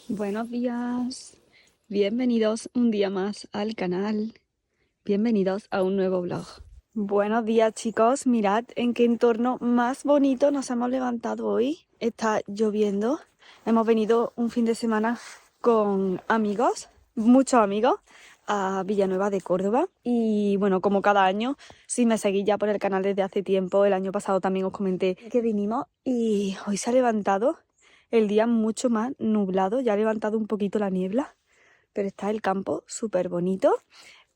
Buenos días, bienvenidos un día más al canal, bienvenidos a un nuevo vlog. Buenos días chicos, mirad en qué entorno más bonito nos hemos levantado hoy. Está lloviendo, hemos venido un fin de semana con amigos, muchos amigos, a Villanueva de Córdoba. Y bueno, como cada año, si me seguís ya por el canal desde hace tiempo, el año pasado también os comenté que vinimos y hoy se ha levantado el día mucho más nublado, ya ha levantado un poquito la niebla, pero está el campo súper bonito.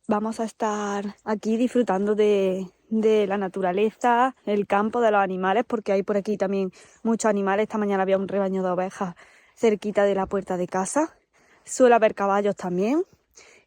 Vamos a estar aquí disfrutando de la naturaleza, el campo, de los animales, porque hay por aquí también muchos animales. Esta mañana había un rebaño de ovejas cerquita de la puerta de casa. Suele haber caballos también.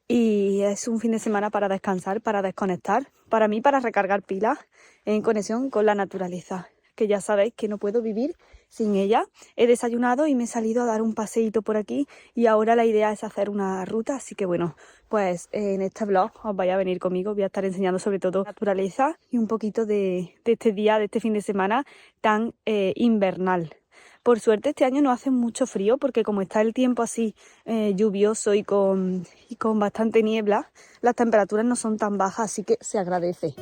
Y es un fin de semana para descansar, para desconectar. Para mí, para recargar pilas en conexión con la naturaleza, que ya sabéis que no puedo vivir sin ella. He desayunado y me he salido a dar un paseíto por aquí y ahora la idea es hacer una ruta, así que bueno, pues en este vlog os vais a venir conmigo, voy a estar enseñando sobre todo naturaleza y un poquito de este día, de este fin de semana tan invernal. Por suerte este año no hace mucho frío porque como está el tiempo así lluvioso y con bastante niebla, las temperaturas no son tan bajas, así que se agradece.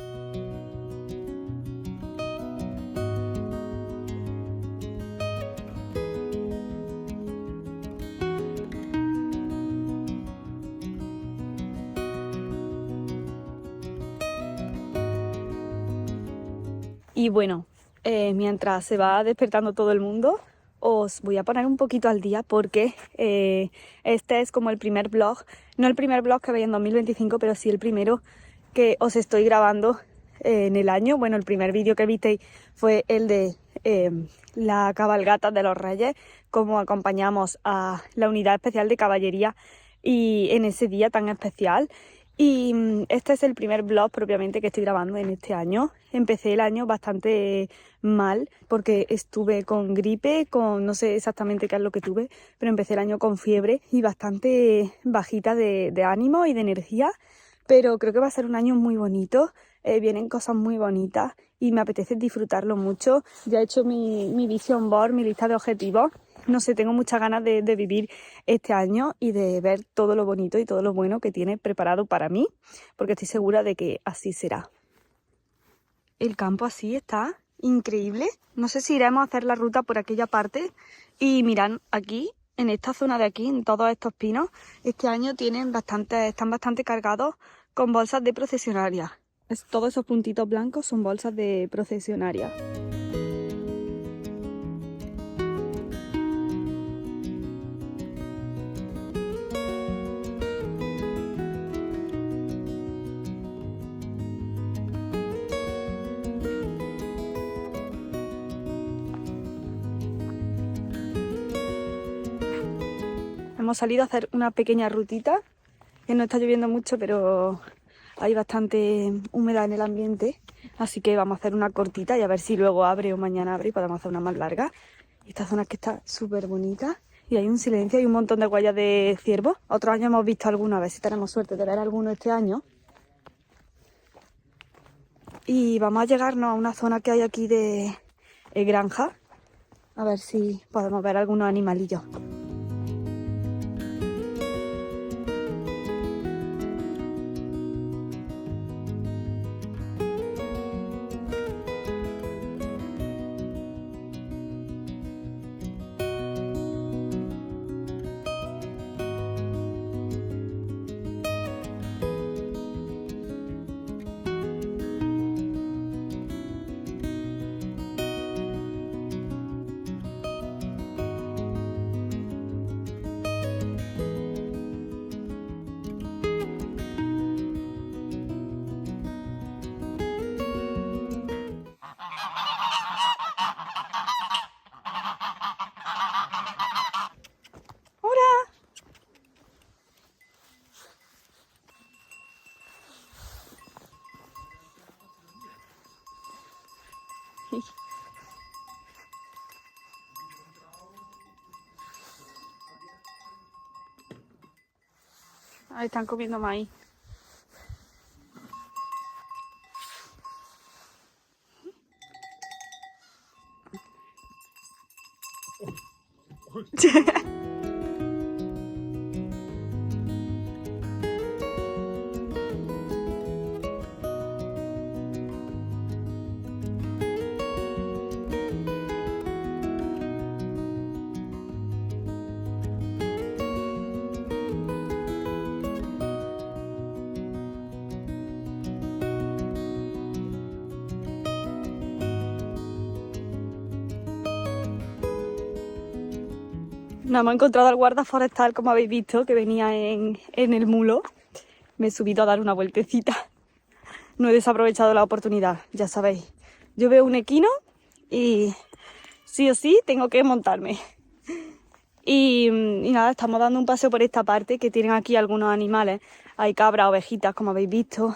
Y bueno, mientras se va despertando todo el mundo, os voy a poner un poquito al día porque este es como el primer vlog, no el primer vlog que veis en 2025, pero sí el primero que os estoy grabando en el año. Bueno, el primer vídeo que visteis fue el de la cabalgata de los Reyes, como acompañamos a la Unidad Especial de Caballería y en ese día tan especial. Y este es el primer vlog propiamente que estoy grabando en este año. Empecé el año bastante mal porque estuve con gripe, no sé exactamente qué es lo que tuve, pero empecé el año con fiebre y bastante bajita de ánimo y de energía. Pero creo que va a ser un año muy bonito, vienen cosas muy bonitas y me apetece disfrutarlo mucho. Ya he hecho mi vision board, mi lista de objetivos. No sé, tengo muchas ganas de vivir este año y de ver todo lo bonito y todo lo bueno que tiene preparado para mí, porque estoy segura de que así será. El campo así está increíble. No sé si iremos a hacer la ruta por aquella parte. Y mirad aquí, en esta zona de aquí, en todos estos pinos, este año están bastante cargados con bolsas de procesionaria. Todos esos puntitos blancos son bolsas de procesionaria. Hemos salido a hacer una pequeña rutita, que no está lloviendo mucho, pero hay bastante humedad en el ambiente, así que vamos a hacer una cortita y a ver si luego abre o mañana abre y podemos hacer una más larga. Esta zona que está súper bonita y hay un silencio, hay un montón de huellas de ciervos. Otros años hemos visto alguna, a ver si tenemos suerte de ver alguno este año. Y vamos a llegarnos a una zona que hay aquí de granja, a ver si podemos ver algunos animalillos. Ahí están comiendo maíz. Nada más he encontrado al guarda forestal, como habéis visto, que venía en el mulo. Me he subido a dar una vueltecita. No he desaprovechado la oportunidad, ya sabéis. Yo veo un equino y sí o sí tengo que montarme. Y nada, estamos dando un paseo por esta parte, que tienen aquí algunos animales. Hay cabras, ovejitas, como habéis visto.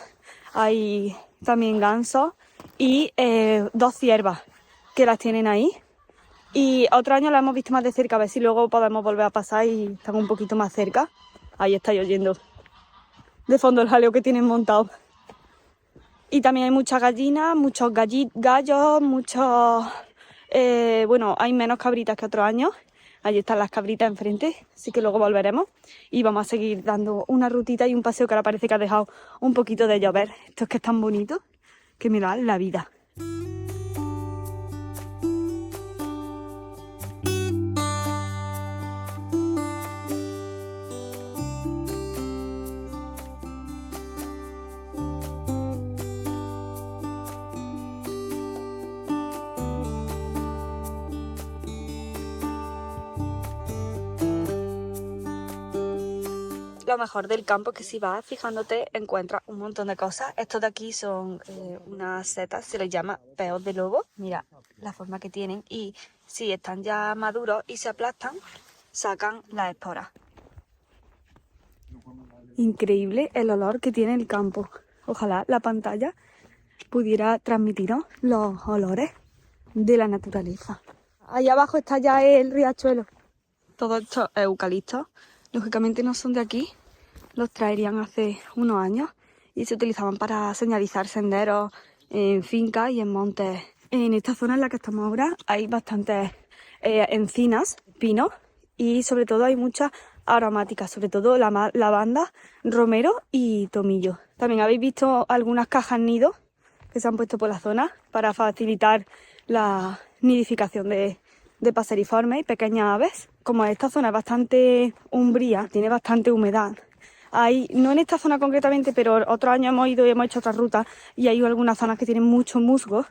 Hay también gansos y 2 ciervas que las tienen ahí. Y otro año la hemos visto más de cerca, a ver si luego podemos volver a pasar y estamos un poquito más cerca. Ahí estáis oyendo de fondo el jaleo que tienen montado. Y también hay muchas gallinas, muchos gallos, muchos... bueno, hay menos cabritas que otros años. Allí están las cabritas enfrente, así que luego volveremos. Y vamos a seguir dando una rutita y un paseo que ahora parece que ha dejado un poquito de llover. Esto es que es tan bonito que me da la vida. Lo mejor del campo es que si vas fijándote encuentras un montón de cosas. Estos de aquí son unas setas, se les llama peos de lobo. Mira la forma que tienen y si están ya maduros y se aplastan, sacan las esporas. Increíble el olor que tiene el campo. Ojalá la pantalla pudiera transmitiros los olores de la naturaleza. Ahí abajo está ya el riachuelo. Todos estos eucaliptos, lógicamente no son de aquí. Los traerían hace unos años y se utilizaban para señalizar senderos en fincas y en montes. En esta zona en la que estamos ahora hay bastantes encinas, pinos y sobre todo hay muchas aromáticas, sobre todo lavanda, romero y tomillo. También habéis visto algunas cajas nido que se han puesto por la zona para facilitar la nidificación de paseriformes y pequeñas aves. Como esta zona es bastante umbría, tiene bastante humedad, hay, no en esta zona concretamente, pero otros años hemos ido y hemos hecho otras rutas y hay algunas zonas que tienen mucho musgo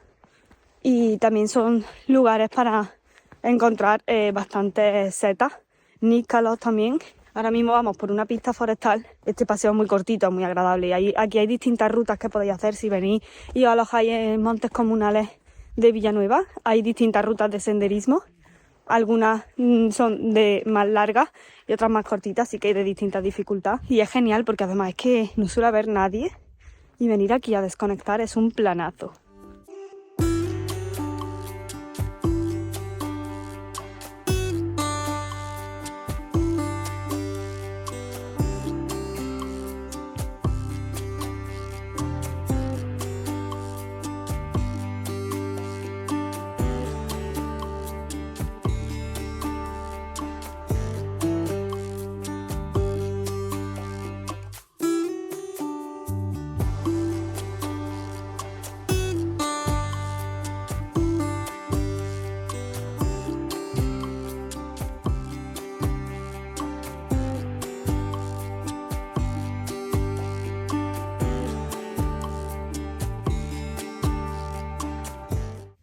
y también son lugares para encontrar bastantes setas, níscalos también. Ahora mismo vamos por una pista forestal. Este paseo es muy cortito, muy agradable. Aquí hay distintas rutas que podéis hacer si venís y os alojáis en montes comunales de Villanueva. Hay distintas rutas de senderismo. Algunas son más largas y otras más cortitas, así que hay de distintas dificultades. Y es genial porque además es que no suele haber nadie y venir aquí a desconectar es un planazo.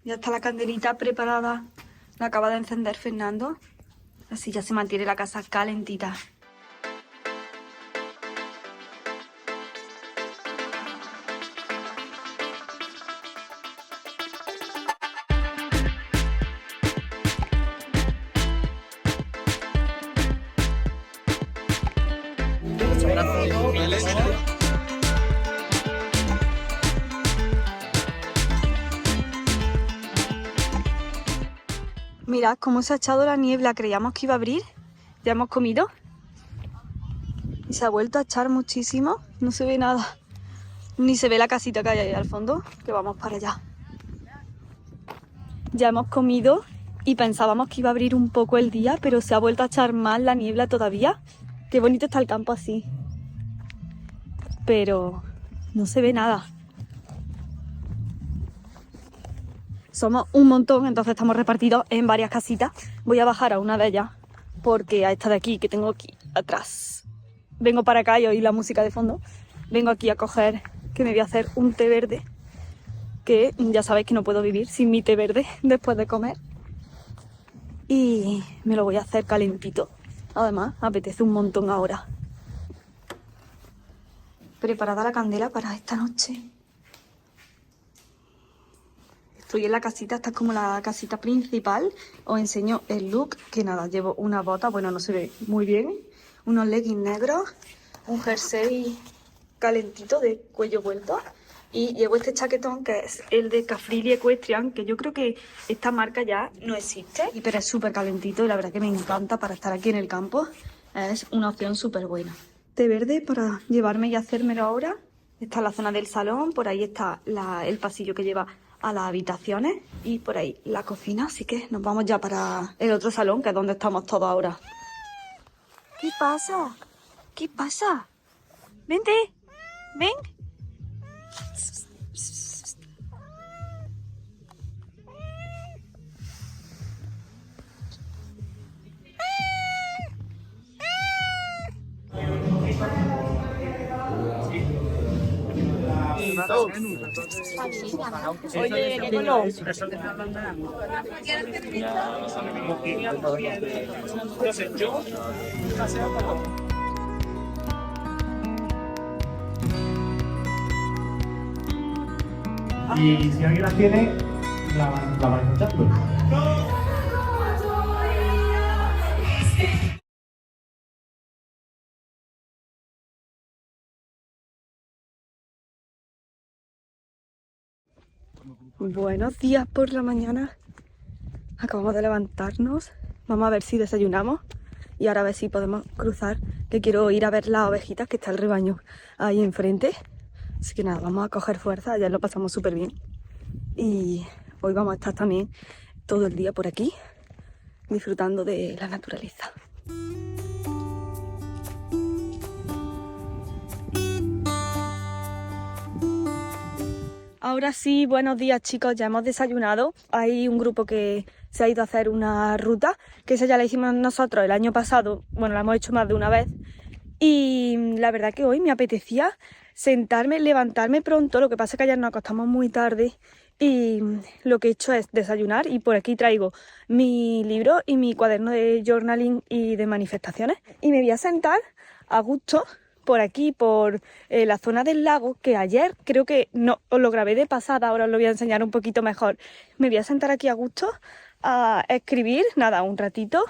Ya está la candelita preparada, la acaba de encender Fernando, así ya se mantiene la casa calentita. Mirad cómo se ha echado la niebla, creíamos que iba a abrir, ya hemos comido y se ha vuelto a echar muchísimo, no se ve nada, ni se ve la casita que hay ahí al fondo, que vamos para allá. Ya hemos comido y pensábamos que iba a abrir un poco el día, pero se ha vuelto a echar más la niebla todavía. Qué bonito está el campo así, pero no se ve nada. Somos un montón, entonces estamos repartidos en varias casitas. Voy a bajar a una de ellas, porque a esta de aquí, que tengo aquí atrás, vengo para acá y oí la música de fondo. Vengo aquí a coger, que me voy a hacer un té verde, que ya sabéis que no puedo vivir sin mi té verde después de comer. Y me lo voy a hacer calentito. Además, apetece un montón ahora. Preparada la candela para esta noche. Estoy en la casita, esta es como la casita principal. Os enseño el look, que nada, llevo una bota, bueno, no se ve muy bien, unos leggings negros, un jersey calentito de cuello vuelto y llevo este chaquetón que es el de Cafrili Equestrian, que yo creo que esta marca ya no existe, pero es súper calentito y la verdad que me encanta para estar aquí en el campo. Es una opción súper buena. Té verde para llevarme y hacérmelo ahora. Esta es la zona del salón, por ahí está el pasillo que lleva a las habitaciones y por ahí la cocina, así que nos vamos ya para el otro salón, que es donde estamos todos ahora. ¿Qué pasa? ¿Qué pasa? Vente, ven. Oye, Nicolás. Y si alguien las tiene, la van escuchando. Buenos días por la mañana. Acabamos de levantarnos. Vamos a ver si desayunamos y ahora a ver si podemos cruzar, que quiero ir a ver las ovejitas, que está el rebaño ahí enfrente. Así que nada, vamos a coger fuerza. Ayer lo pasamos súper bien y hoy vamos a estar también todo el día por aquí disfrutando de la naturaleza. Ahora sí, buenos días chicos, ya hemos desayunado. Hay un grupo que se ha ido a hacer una ruta, que esa ya la hicimos nosotros el año pasado, bueno, la hemos hecho más de una vez. Y la verdad que hoy me apetecía sentarme, levantarme pronto, lo que pasa es que ayer nos acostamos muy tarde y lo que he hecho es desayunar y por aquí traigo mi libro y mi cuaderno de journaling y de manifestaciones y me voy a sentar a gusto por aquí, por la zona del lago, que ayer creo que no os lo grabé de pasada, ahora os lo voy a enseñar un poquito mejor. Me voy a sentar aquí a gusto a escribir, nada, un ratito,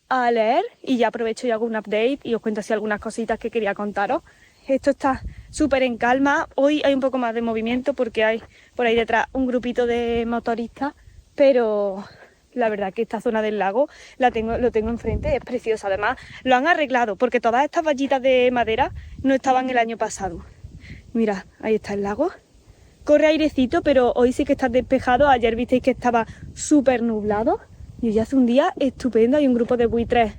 a leer y ya aprovecho y hago un update y os cuento así algunas cositas que quería contaros. Esto está súper en calma, hoy hay un poco más de movimiento porque hay por ahí detrás un grupito de motoristas, pero la verdad que esta zona del lago lo tengo enfrente, es preciosa. Además lo han arreglado porque todas estas vallitas de madera no estaban el año pasado. Mirad, ahí está el lago. Corre airecito, pero hoy sí que está despejado. Ayer visteis que estaba súper nublado y hoy hace un día estupendo. Hay un grupo de buitres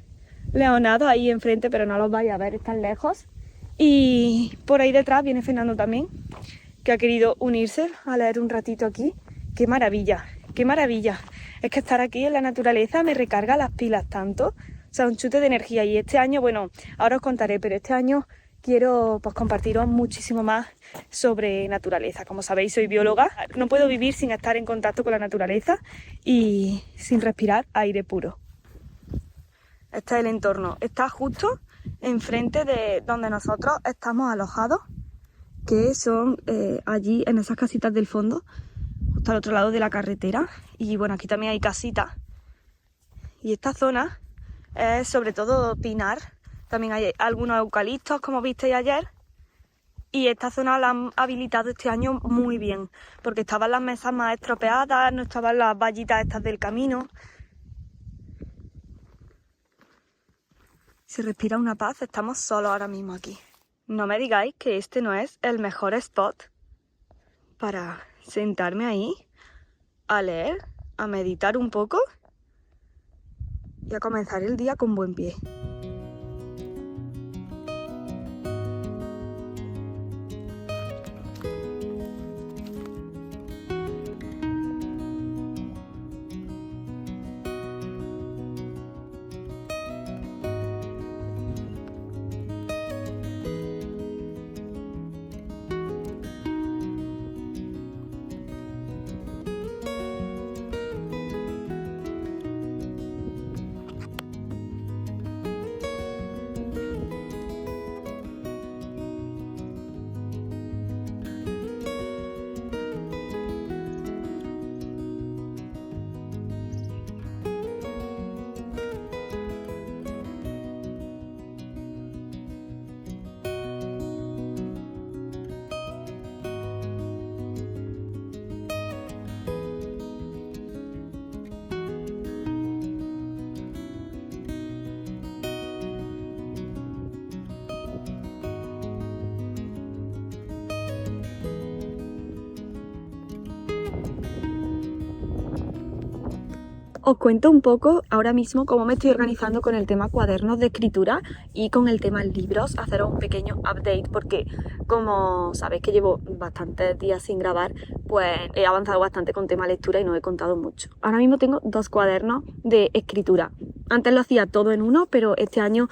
leonados ahí enfrente, pero no los vais a ver, están lejos. Y por ahí detrás viene Fernando también, que ha querido unirse a leer un ratito aquí. ¡Qué maravilla! ¡Qué maravilla! Es que estar aquí en la naturaleza me recarga las pilas tanto. O sea, un chute de energía. Y este año, bueno, ahora os contaré, pero este año quiero pues compartiros muchísimo más sobre naturaleza. Como sabéis, soy bióloga. No puedo vivir sin estar en contacto con la naturaleza y sin respirar aire puro. Este es el entorno. Está justo enfrente de donde nosotros estamos alojados, que son allí en esas casitas del fondo, justo al otro lado de la carretera. Y bueno, aquí también hay casitas. Y esta zona es sobre todo pinar. También hay algunos eucaliptos, como visteis ayer. Y esta zona la han habilitado este año muy bien, porque estaban las mesas más estropeadas, no estaban las vallitas estas del camino. Se respira una paz, estamos solos ahora mismo aquí. No me digáis que este no es el mejor spot para sentarme ahí a leer, a meditar un poco y a comenzar el día con buen pie. Os cuento un poco ahora mismo cómo me estoy organizando con el tema cuadernos de escritura y con el tema libros, haceros un pequeño update porque como sabéis que llevo bastantes días sin grabar, pues he avanzado bastante con tema lectura y no he contado mucho. Ahora mismo tengo 2 cuadernos de escritura. Antes lo hacía todo en uno, pero este año,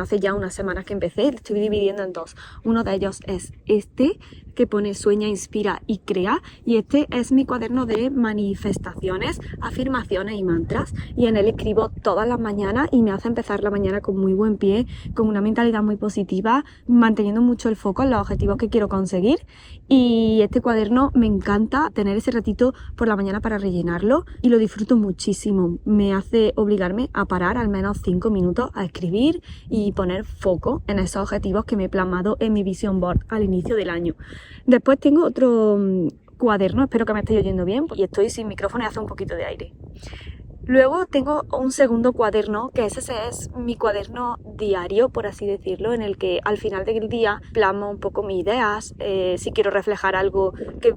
hace ya unas semanas que empecé, lo estoy dividiendo en 2. Uno de ellos es este, que pone sueña, inspira y crea, y este es mi cuaderno de manifestaciones, afirmaciones y mantras, y en él escribo todas las mañanas y me hace empezar la mañana con muy buen pie, con una mentalidad muy positiva, manteniendo mucho el foco en los objetivos que quiero conseguir. Y este cuaderno me encanta tener ese ratito por la mañana para rellenarlo y lo disfruto muchísimo. Me hace obligarme a parar al menos 5 minutos a escribir y poner foco en esos objetivos que me he plasmado en mi vision board al inicio del año. Después tengo otro cuaderno, espero que me estéis oyendo bien, y estoy sin micrófono y hace un poquito de aire. Luego tengo un segundo cuaderno, que ese es mi cuaderno diario, por así decirlo, en el que al final del día plasmo un poco mis ideas, si quiero reflejar algo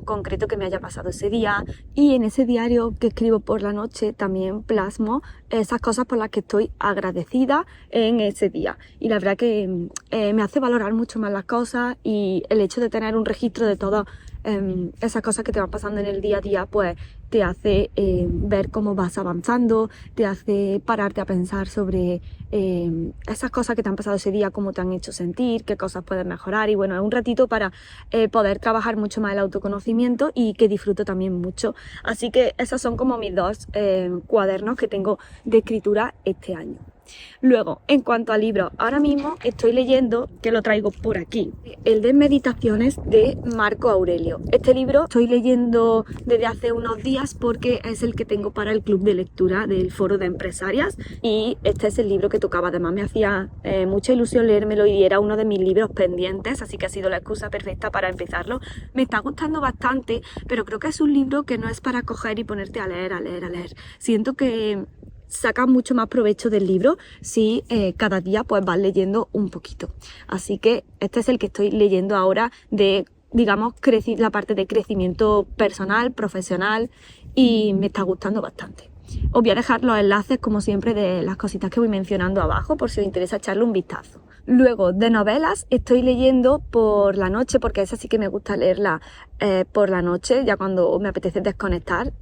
concreto que me haya pasado ese día. Y en ese diario que escribo por la noche también plasmo esas cosas por las que estoy agradecida en ese día. Y la verdad que me hace valorar mucho más las cosas, y el hecho de tener un registro de todas esas cosas que te van pasando en el día a día, pues te hace ver cómo vas avanzando, te hace pararte a pensar sobre esas cosas que te han pasado ese día, cómo te han hecho sentir, qué cosas puedes mejorar. Y bueno, es un ratito para poder trabajar mucho más el autoconocimiento y que disfruto también mucho. Así que esos son como mis 2 cuadernos que tengo de escritura este año. Luego, en cuanto a libros, ahora mismo estoy leyendo, que lo traigo por aquí, el de Meditaciones de Marco Aurelio. Este libro estoy leyendo desde hace unos días porque es el que tengo para el club de lectura del foro de empresarias, y este es el libro que tocaba. Además me hacía mucha ilusión leérmelo y era uno de mis libros pendientes, así que ha sido la excusa perfecta para empezarlo. Me está gustando bastante, pero creo que es un libro que no es para coger y ponerte a leer. Siento que sacas mucho más provecho del libro si cada día pues vas leyendo un poquito. Así que este es el que estoy leyendo ahora de, digamos, la parte de crecimiento personal, profesional, y me está gustando bastante. Os voy a dejar los enlaces, como siempre, de las cositas que voy mencionando abajo por si os interesa echarle un vistazo. Luego, de novelas, estoy leyendo por la noche, porque esa sí que me gusta leerla por la noche, ya cuando me apetece desconectar.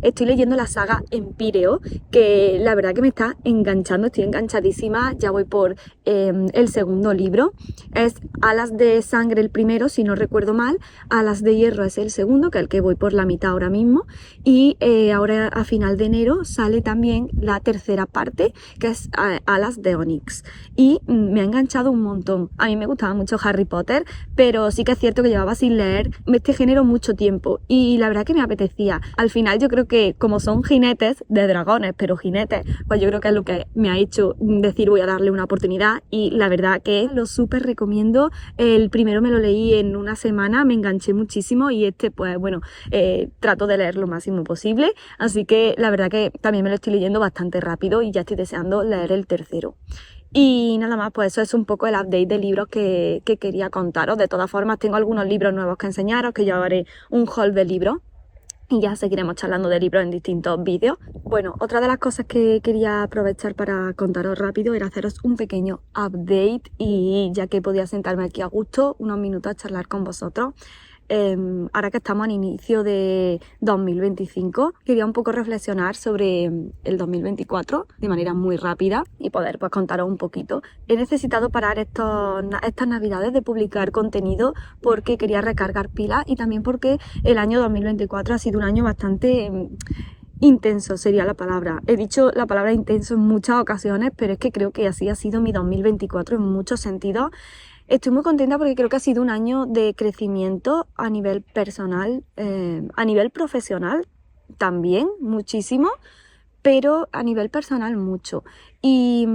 Estoy leyendo la saga Empíreo, que la verdad que me está enganchando, estoy enganchadísima, ya voy por el segundo libro. Es Alas de Sangre el primero, si no recuerdo mal, Alas de Hierro es el segundo, que es el que voy por la mitad ahora mismo, y ahora a final de enero sale también la tercera parte, que es Alas de Onix, y me ha enganchado un montón. A mí me gustaba mucho Harry Potter, pero sí que es cierto que llevaba sin leer este género mucho tiempo, y la verdad que me apetecía. Al final yo creo que como son jinetes de dragones, pero jinetes, pues yo creo que es lo que me ha hecho decir voy a darle una oportunidad, y la verdad que lo súper recomiendo. El primero me lo leí en una semana, me enganché muchísimo, y este pues bueno, trato de leer lo máximo posible, así que la verdad que también me lo estoy leyendo bastante rápido y ya estoy deseando leer el tercero. Y nada más, pues eso es un poco el update de libros que quería contaros. De todas formas, tengo algunos libros nuevos que enseñaros, que yo haré un haul de libros y ya seguiremos charlando de libros en distintos vídeos. Bueno, otra de las cosas que quería aprovechar para contaros rápido era haceros un pequeño update, y ya que podía sentarme aquí a gusto unos minutos a charlar con vosotros. Ahora que estamos al inicio de 2025, quería un poco reflexionar sobre el 2024 de manera muy rápida y poder pues contaros un poquito. He necesitado parar estas navidades de publicar contenido porque quería recargar pilas, y también porque el año 2024 ha sido un año bastante intenso, sería la palabra. He dicho la palabra intenso en muchas ocasiones, pero es que creo que así ha sido mi 2024 en muchos sentidos. Estoy muy contenta porque creo que ha sido un año de crecimiento a nivel personal, a nivel profesional también, muchísimo, pero a nivel personal mucho. Y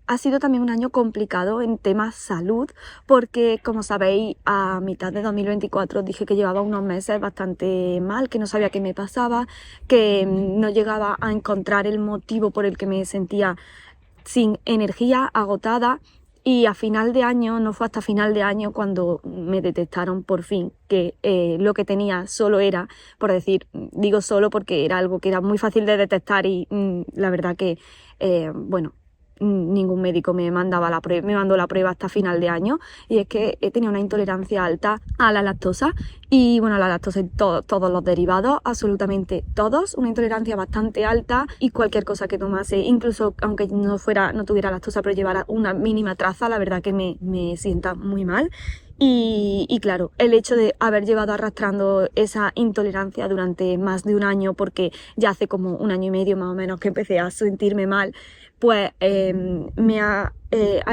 ha sido también un año complicado en temas salud, porque como sabéis, a mitad de 2024 dije que llevaba unos meses bastante mal, que no sabía qué me pasaba, que no llegaba a encontrar el motivo por el que me sentía sin energía, agotada. Y a final de año, no fue hasta final de año cuando me detectaron por fin que lo que tenía solo era, por decir, digo solo porque era algo que era muy fácil de detectar, y la verdad que, bueno, ningún médico me mandó la prueba hasta final de año, y es que he tenido una intolerancia alta a la lactosa, y bueno, a la lactosa y todos los derivados, absolutamente todos, una intolerancia bastante alta, y cualquier cosa que tomase, incluso aunque no tuviera lactosa, pero llevara una mínima traza, la verdad que me sienta muy mal. Y claro, el hecho de haber llevado arrastrando esa intolerancia durante más de un año, porque ya hace como un año y medio más o menos que empecé a sentirme mal, pues me ha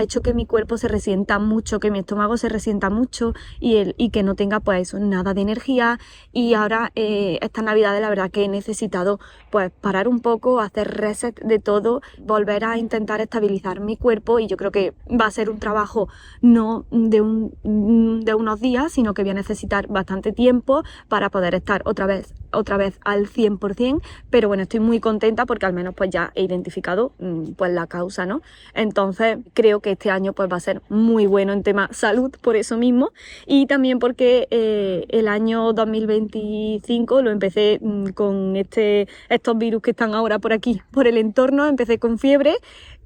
hecho que mi cuerpo se resienta mucho, que mi estómago se resienta mucho, y que no tenga pues eso, nada de energía. Y ahora esta Navidad la verdad que he necesitado pues parar un poco, hacer reset de todo, volver a intentar estabilizar mi cuerpo, y yo creo que va a ser un trabajo no de unos días, sino que voy a necesitar bastante tiempo para poder estar otra vez al 100%, pero bueno, estoy muy contenta porque al menos pues ya he identificado pues la causa, ¿no? Entonces creo que este año pues va a ser muy bueno en tema salud por eso mismo, y también porque el año 2025 lo empecé con estos virus que están ahora por aquí, por el entorno. Empecé con fiebre,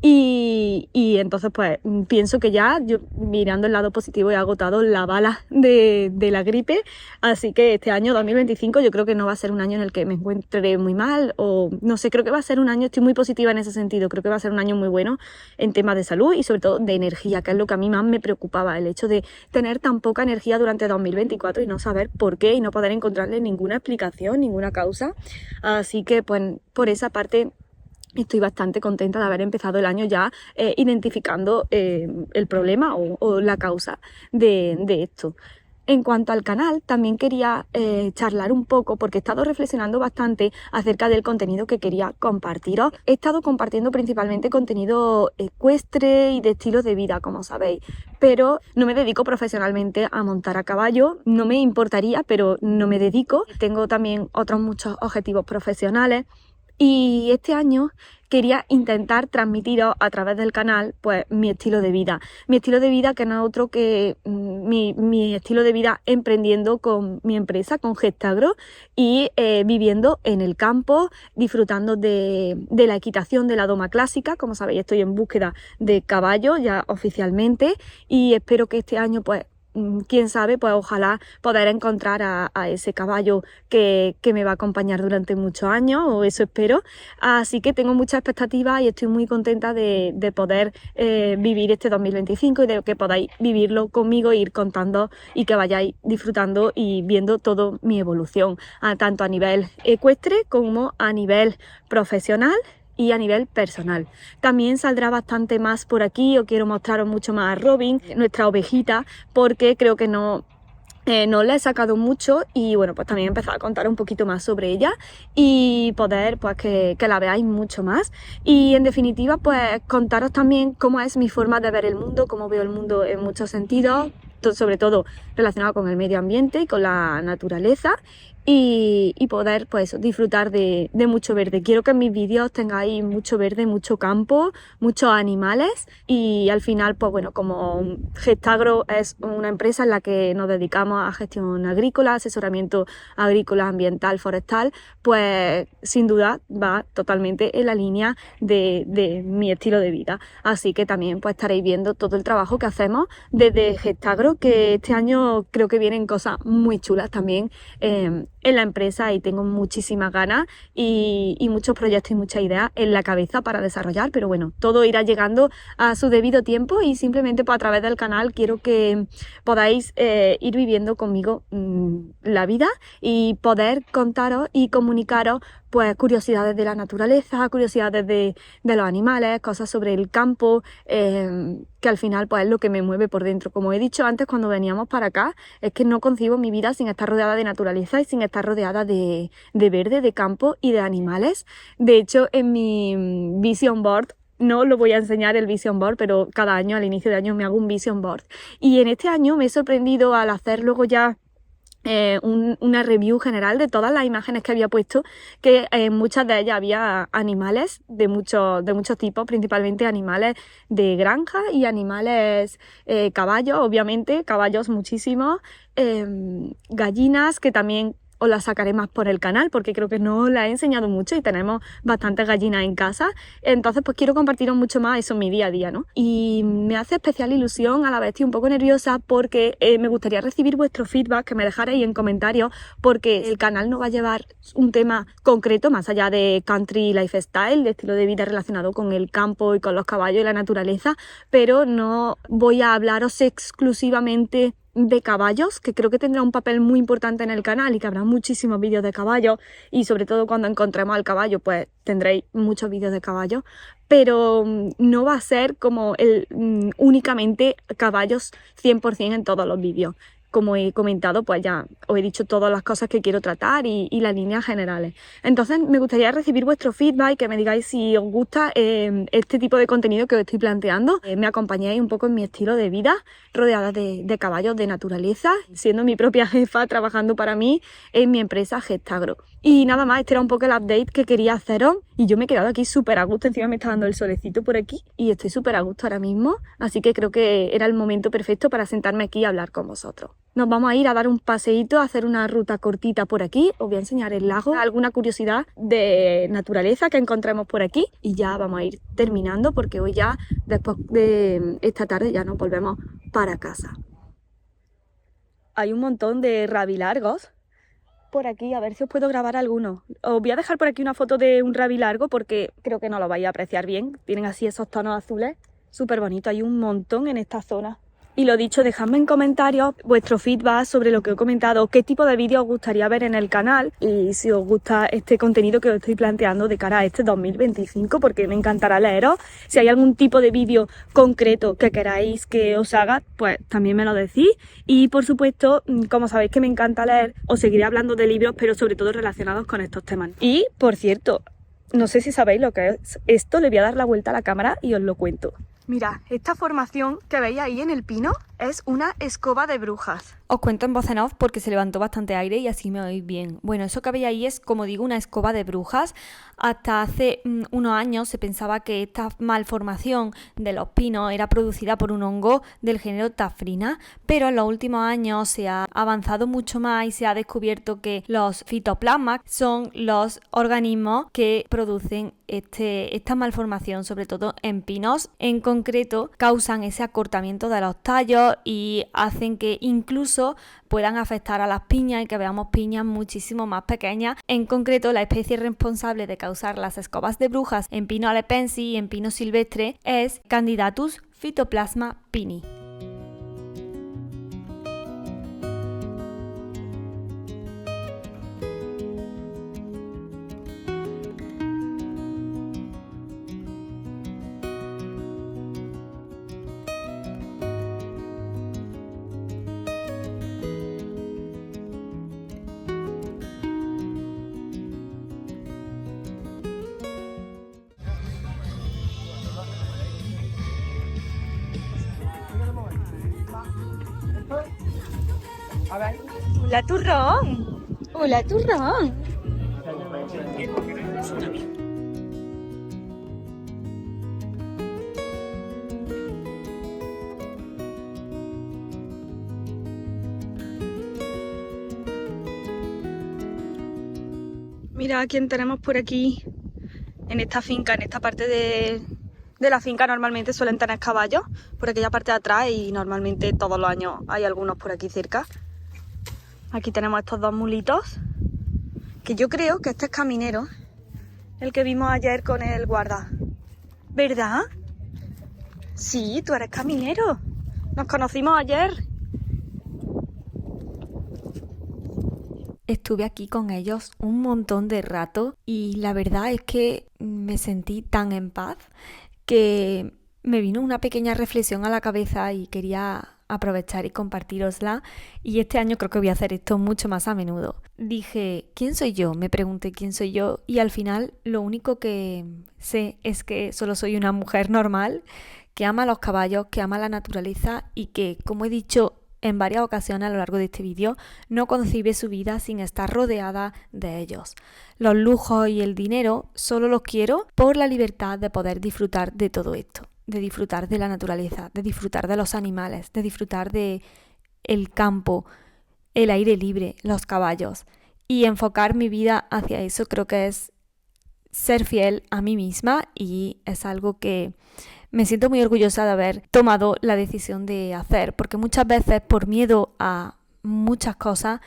y entonces pues pienso que ya yo, mirando el lado positivo, he agotado la bala de la gripe, así que este año 2025 yo creo que no va a ser un año en el que me encuentre muy mal, o no sé, creo que va a ser un año, estoy muy positiva en ese sentido, creo que va a ser un año muy bueno en temas de salud y sobre todo de energía, que es lo que a mí más me preocupaba, el hecho de tener tan poca energía durante 2024 y no saber por qué, y no poder encontrarle ninguna explicación, ninguna causa. Así que pues por esa parte estoy bastante contenta de haber empezado el año ya identificando el problema o la causa de esto. En cuanto al canal, también quería charlar un poco, porque he estado reflexionando bastante acerca del contenido que quería compartiros. He estado compartiendo principalmente contenido ecuestre y de estilos de vida, como sabéis, pero no me dedico profesionalmente a montar a caballo. No me importaría, pero no me dedico. Tengo también otros muchos objetivos profesionales, y este año quería intentar transmitiros a través del canal pues mi estilo de vida. Mi estilo de vida, que no es otro que mi estilo de vida emprendiendo con mi empresa, con Gestagro, y viviendo en el campo, disfrutando de la equitación, de la doma clásica. Como sabéis, estoy en búsqueda de caballo ya oficialmente, y espero que este año pues quién sabe, pues ojalá poder encontrar a ese caballo que me va a acompañar durante muchos años, o eso espero. Así que tengo muchas expectativas y estoy muy contenta de poder vivir este 2025, y de que podáis vivirlo conmigo, e ir contando y que vayáis disfrutando y viendo toda mi evolución, tanto a nivel ecuestre como a nivel profesional y a nivel personal. También saldrá bastante más por aquí. Os quiero mostraros mucho más a Robin, nuestra ovejita, porque creo que no la he sacado mucho, y bueno, pues también empezar a contar un poquito más sobre ella y poder pues que la veáis mucho más, y en definitiva pues contaros también cómo es mi forma de ver el mundo, cómo veo el mundo en muchos sentidos, sobre todo relacionado con el medio ambiente y con la naturaleza, y poder pues eso, disfrutar de mucho verde. Quiero que en mis vídeos tengáis mucho verde, mucho campo, muchos animales y al final pues bueno, como Gestagro es una empresa en la que nos dedicamos a gestión agrícola, asesoramiento agrícola, ambiental, forestal, pues sin duda va totalmente en la línea de mi estilo de vida. Así que también pues estaréis viendo todo el trabajo que hacemos desde Gestagro, que este año creo que vienen cosas muy chulas también en la empresa y tengo muchísimas ganas y muchos proyectos y muchas ideas en la cabeza para desarrollar, pero bueno, todo irá llegando a su debido tiempo y simplemente pues, a través del canal quiero que podáis ir viviendo conmigo la vida y poder contaros y comunicaros pues curiosidades de la naturaleza, curiosidades de los animales, cosas sobre el campo, que al final pues es lo que me mueve por dentro. Como he dicho antes cuando veníamos para acá, es que no concibo mi vida sin estar rodeada de naturaleza y sin estar rodeada de verde, de campo y de animales. De hecho, en mi vision board, no lo voy a enseñar el vision board, pero cada año, al inicio de año, me hago un vision board. Y en este año me he sorprendido al hacer luego ya una review general de todas las imágenes que había puesto, que en muchas de ellas había animales de muchos tipos, principalmente animales de granja y animales caballos, obviamente, caballos muchísimos, gallinas que también os las sacaré más por el canal porque creo que no os las he enseñado mucho y tenemos bastantes gallinas en casa, entonces pues quiero compartiros mucho más eso en mi día a día, ¿no? Y me hace especial ilusión, a la vez estoy un poco nerviosa porque me gustaría recibir vuestro feedback, que me dejarais en comentarios, porque el canal no va a llevar un tema concreto más allá de country lifestyle, de estilo de vida relacionado con el campo y con los caballos y la naturaleza, pero no voy a hablaros exclusivamente de caballos, que creo que tendrá un papel muy importante en el canal y que habrá muchísimos vídeos de caballos y sobre todo cuando encontremos al caballo pues tendréis muchos vídeos de caballos, pero no va a ser como únicamente caballos 100% en todos los vídeos. Como he comentado, pues ya os he dicho todas las cosas que quiero tratar y las líneas generales. Entonces me gustaría recibir vuestro feedback y que me digáis si os gusta este tipo de contenido que os estoy planteando. Me acompañéis un poco en mi estilo de vida, rodeada de caballos, de naturaleza, siendo mi propia jefa, trabajando para mí en mi empresa Gestagro. Y nada más, este era un poco el update que quería haceros y yo me he quedado aquí súper a gusto, encima me está dando el solecito por aquí y estoy súper a gusto ahora mismo, así que creo que era el momento perfecto para sentarme aquí y hablar con vosotros. Nos vamos a ir a dar un paseíto, a hacer una ruta cortita por aquí, os voy a enseñar el lago, alguna curiosidad de naturaleza que encontremos por aquí y ya vamos a ir terminando porque hoy ya, después de esta tarde, ya nos volvemos para casa. Hay un montón de rabilargos por aquí, a ver si os puedo grabar alguno. Os voy a dejar por aquí una foto de un rabilargo porque creo que no lo vais a apreciar bien. Tienen así esos tonos azules, súper bonitos. Hay un montón en esta zona. Y lo dicho, dejadme en comentarios vuestro feedback sobre lo que he comentado, qué tipo de vídeos os gustaría ver en el canal y si os gusta este contenido que os estoy planteando de cara a este 2025, porque me encantará leeros. Si hay algún tipo de vídeo concreto que queráis que os haga, pues también me lo decís. Y por supuesto, como sabéis que me encanta leer, os seguiré hablando de libros, pero sobre todo relacionados con estos temas. Y, por cierto, no sé si sabéis lo que es esto, le voy a dar la vuelta a la cámara y os lo cuento. Mirad, esta formación que veis ahí en el pino es una escoba de brujas. Os cuento en voz en off porque se levantó bastante aire y así me oís bien. Bueno, eso que veis ahí es, como digo, una escoba de brujas. Hasta hace unos años se pensaba que esta malformación de los pinos era producida por un hongo del género Taphrina, pero en los últimos años se ha avanzado mucho más y se ha descubierto que los fitoplasmas son los organismos que producen esta malformación, sobre todo en pinos. En concreto, causan ese acortamiento de los tallos y hacen que incluso puedan afectar a las piñas y que veamos piñas muchísimo más pequeñas. En concreto, la especie responsable de causar las escobas de brujas en pino alepensis y en pino silvestre es Candidatus phytoplasma pini. A ver. ¡Hola, turrón! Hola, turrón. Mira a quién tenemos por aquí en esta finca, en esta parte de la finca normalmente suelen tener caballos por aquella parte de atrás y normalmente todos los años hay algunos por aquí cerca. Aquí tenemos estos dos mulitos, que yo creo que este es Caminero, el que vimos ayer con el guarda. ¿Verdad? Sí, tú eres Caminero. Nos conocimos ayer. Estuve aquí con ellos un montón de rato y la verdad es que me sentí tan en paz que me vino una pequeña reflexión a la cabeza y quería aprovechar y compartirosla, y este año creo que voy a hacer esto mucho más a menudo. Dije, ¿quién soy yo? Me pregunté quién soy yo y al final lo único que sé es que solo soy una mujer normal que ama a los caballos, que ama la naturaleza y que, como he dicho en varias ocasiones a lo largo de este vídeo, no concibe su vida sin estar rodeada de ellos. Los lujos y el dinero solo los quiero por la libertad de poder disfrutar de todo esto, de disfrutar de la naturaleza, de disfrutar de los animales, de disfrutar de el campo, el aire libre, los caballos. Y enfocar mi vida hacia eso creo que es ser fiel a mí misma y es algo que me siento muy orgullosa de haber tomado la decisión de hacer, porque muchas veces por miedo a muchas cosas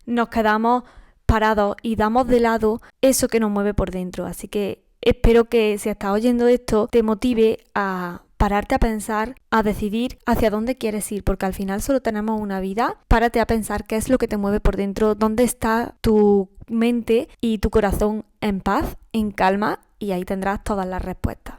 nos quedamos parados y damos de lado eso que nos mueve por dentro. Así que espero que si estás oyendo esto te motive a pararte a pensar, a decidir hacia dónde quieres ir, porque al final solo tenemos una vida. Párate a pensar qué es lo que te mueve por dentro, dónde está tu mente y tu corazón en paz, en calma, y ahí tendrás todas las respuestas.